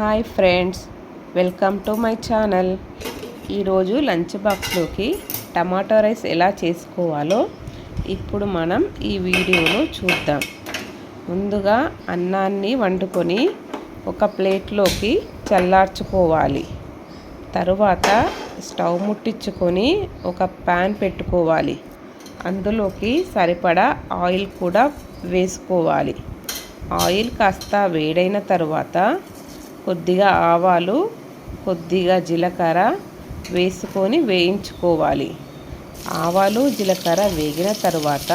Hi friends, welcome to my channel. ఈరోజు lunch బాక్స్లోకి tomato rice ఎలా చేసుకోవాలో ఇప్పుడు మనం ఈ వీడియోలో చూద్దాం. ముందుగా అన్నాన్ని వండుకొని ఒక ప్లేట్లోకి చల్లార్చుకోవాలి. తరువాత స్టవ్ ముట్టించుకొని ఒక ప్యాన్ పెట్టుకోవాలి. అందులోకి సరిపడా ఆయిల్ కూడా వేసుకోవాలి. ఆయిల్ కాస్త వేడైన తర్వాత కొద్దిగా ఆవాలు, కొద్దిగా జీలకర్ర వేసుకొని వేయించుకోవాలి. ఆవాలు జీలకర్ర వేగిన తర్వాత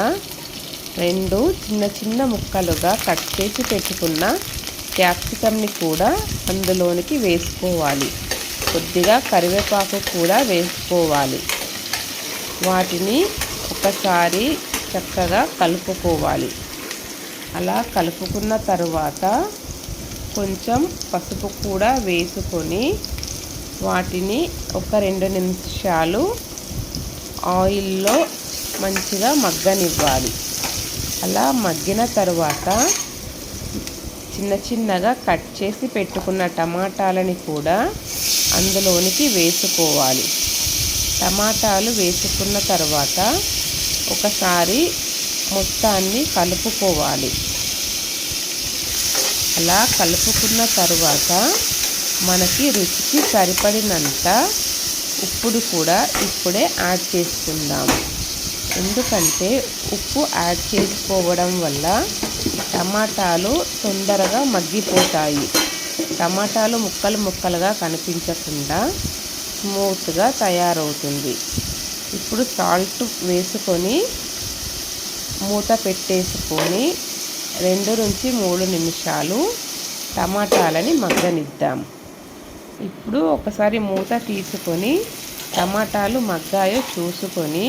2 చిన్న చిన్న ముక్కలుగా కట్ చేసి పెట్టుకున్న క్యాప్సికమ్ని కూడా అందులోనికి వేసుకోవాలి. కొద్దిగా కరివేపాకు కూడా వేసుకోవాలి. వాటిని ఒకసారి చక్కగా కలుపుకోవాలి. అలా కలుపుకున్న తరువాత కొంచెం పసుపు కూడా వేసుకొని వాటిని ఒక 2 నిమిషాలు ఆయిల్లో మంచిగా మగ్గనివ్వాలి. అలా మగ్గిన తర్వాత చిన్న చిన్నగా కట్ చేసి పెట్టుకున్న టమాటాలని కూడా అందులోనికి వేసుకోవాలి. టమాటాలు వేసుకున్న తర్వాత ఒకసారి మొత్తాన్ని కలుపుకోవాలి. అలా కలుపుకున్న తరువాత మనకి రుచికి సరిపడినంత ఉప్పును కూడా ఇప్పుడే యాడ్ చేసుకుందాము. ఎందుకంటే ఉప్పు యాడ్ చేసుకోవడం వల్ల టమాటాలు తొందరగా మగ్గిపోతాయి. టమాటాలు ముక్కలు ముక్కలుగా కనిపించకుండా స్మూత్గా తయారవుతుంది. ఇప్పుడు సాల్ట్ వేసుకొని మూత పెట్టేసుకొని 2 నుంచి 3 నిమిషాలు టమాటాలని మగ్గనిద్దాం. ఇప్పుడు ఒకసారి మూత తీసుకొని టమాటాలు మగ్గాయో చూసుకొని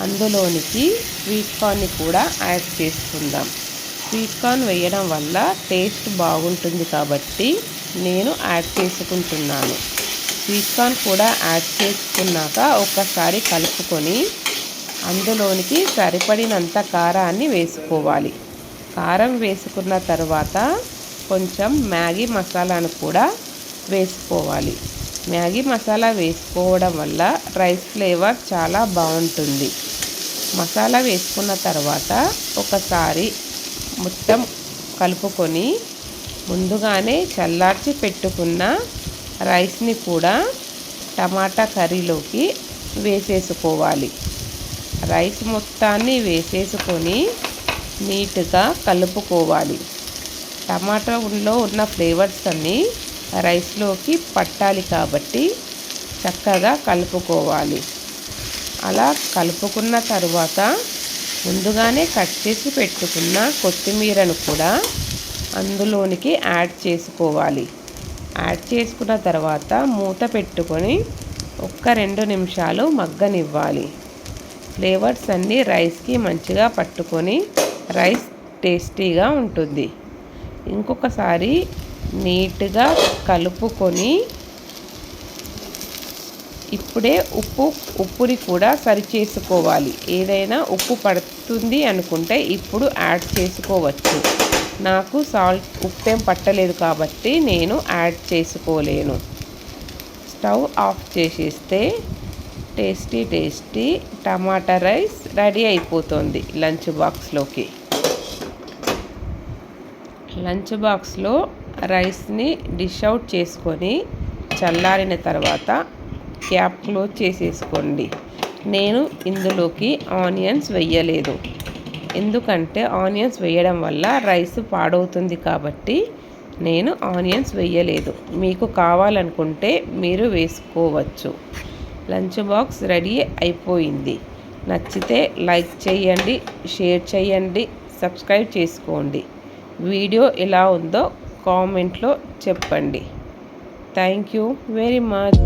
అందులోనికి స్వీట్ కార్న్ని కూడా యాడ్ చేసుకుందాం. స్వీట్ కార్న్ వేయడం వల్ల టేస్ట్ బాగుంటుంది కాబట్టి నేను యాడ్ చేసుకుంటున్నాను. స్వీట్ కార్న్ కూడా యాడ్ చేసుకున్నాక ఒకసారి కలుపుకొని అందులోనికి సరిపడినంత కారాన్ని వేసుకోవాలి. కారం వేసుకున్న తర్వాత కొంచెం మ్యాగీ మసాలాను కూడా వేసుకోవాలి. మ్యాగీ మసాలా వేసుకోవడం వల్ల రైస్ ఫ్లేవర్ చాలా బాగుంటుంది. మసాలా వేసుకున్న తర్వాత ఒకసారి మొత్తం కలుపుకొని ముందుగానే చల్లార్చి పెట్టుకున్న రైస్ని కూడా టమాటా కర్రీలోకి వేసేసుకోవాలి. రైస్ మొత్తాన్ని వేసేసుకొని నీట్గా కలుపుకోవాలి. టమాటాలో ఉన్న ఫ్లేవర్స్ అన్నీ రైస్లోకి పట్టాలి కాబట్టి చక్కగా కలుపుకోవాలి. అలా కలుపుకున్న తరువాత ముందుగానే కట్ చేసి పెట్టుకున్న కొత్తిమీరను కూడా అందులోనికి యాడ్ చేసుకోవాలి. యాడ్ చేసుకున్న తర్వాత మూత పెట్టుకొని 1-2 నిమిషాలు మగ్గనివ్వాలి. ఫ్లేవర్స్ అన్నీ రైస్కి మంచిగా పట్టుకొని రైస్ టేస్టీగా ఉంటుంది. ఇంకొకసారి నీట్గా కలుపుకొని ఇప్పుడే ఉప్పుని కూడా సరి చేసుకోవాలి. ఏదైనా ఉప్పు పడుతుంది అనుకుంటే ఇప్పుడు యాడ్ చేసుకోవచ్చు. నాకు ఉప్పేం పట్టలేదు కాబట్టి నేను యాడ్ చేసుకోలేను. స్టవ్ ఆఫ్ చేసేస్తే టేస్టీ టమాటా రైస్ రెడీ అయిపోతుంది లంచ్ బాక్స్లోకి. లంచ్ బాక్స్లో రైస్ని డిష్ అవుట్ చేసుకొని చల్లారిన తర్వాత క్యాప్ క్లోజ్ చేసేసుకోండి. నేను ఇందులోకి ఆనియన్స్ వేయలేదు. ఎందుకంటే ఆనియన్స్ వేయడం వల్ల రైస్ పాడవుతుంది కాబట్టి నేను ఆనియన్స్ వేయలేదు. మీకు కావాలనుకుంటే మీరు వేసుకోవచ్చు. లంచ్ బాక్స్ రెడీ అయిపోయింది. నచ్చితే లైక్ చేయండి, షేర్ చేయండి, సబ్స్క్రైబ్ చేసుకోండి. వీడియో ఎలా ఉందో కామెంట్లో చెప్పండి. Thank you very much.